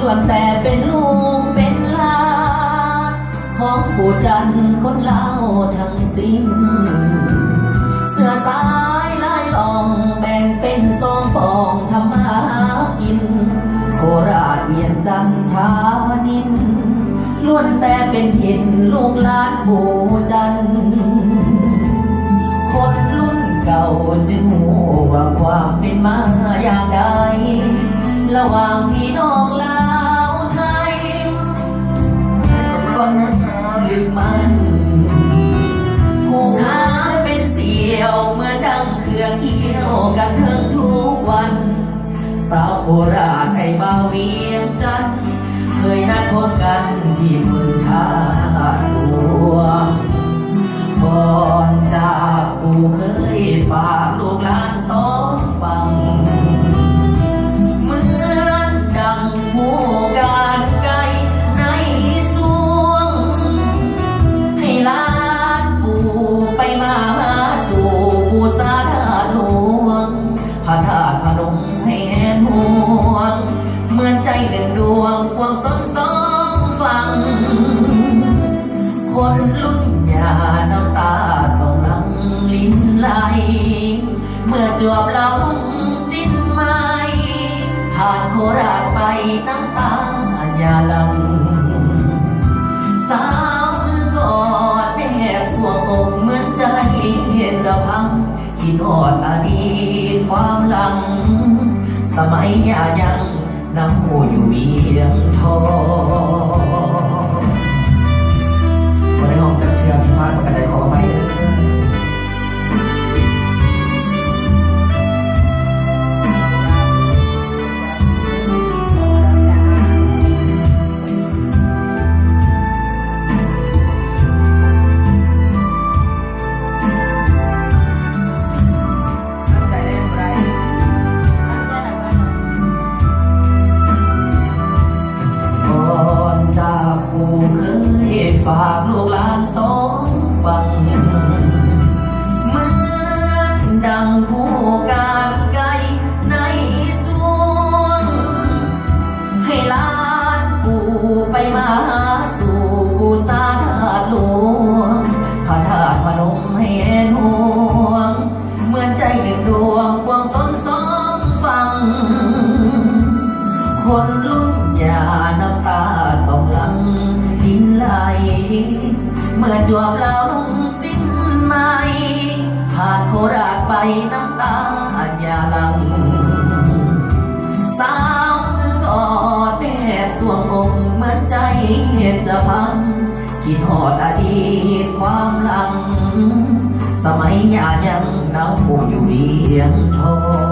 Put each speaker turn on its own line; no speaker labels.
ล้วนแต่เป็นลูกเป็นหลานของปู่จันทร์คนเล่าทั้งสิ้นเสื้อสายลายลองแบ่งเป็นสองฟองทำมาหากินโคราชเวียงจันทานินล้วนแต่เป็นถิ่นลูกหลานปู่จันทร์คนรุ่นเก่าจึงรู้ว่าความเป็นมาอย่างใดระหว่างพี่น้องลาวไทยก็ลึกมันผูกขาเป็นเสี่ยวเมื่อดังเครื่องเกี่ยวกันเทิงทุกวันสาวโคราชไอ้บ่าวเวียงจันทร์เคยนัดพบกันที่เมืองท่าหลวงก่อนจากปู่เคยฝากลูกหลานสองฝั่งเหมือนดังผู้การไกลในสวงให้หลานปู่ไปมาหาสู่ปู่สาธาหลวงพระธาตุพนมให้แห่ห่วงเหมือนใจหนึ่งดวงกวางสนสองฝั่งคนลุ้นยาน้ำตาต้องหลั่งลิ้นไหลเมื่อจวบเราสิ้นไม้ผ่านโคราชไปน้ำตาอย่าหลั่งสาวมือกอดแนบสวงอกเหมือนใจจะพังคิดหอดอดีตความหลังสมัยยายังน้ำหูอยู่เวียงทองพอได้ห้องจากเทือพิพาทประกันใดขอไปฝากลูกหลานสองฝั่งเหมือนดังผู้การไกลในสวงให้หลานปู่ไปมาหาสู่ปู่สาธาตุหลวงพระธาตุพนมให้แห่ห่วงเหมือนใจหนึ่งดวงกวางสนสองฝั่งคนลุ้นยาน้ำตาต้องหลั่งลิ้นไหลเมื่อจวบเราลงสิ้นไม้ผ่านโคราชไปน้ำตาอย่าหลั่งสาวมือกอดแนบสวงอกเหมือนใจจะพังคิดหอดอดีตความหลังสมัยยายังน้ำหูอยู่เวียงทอง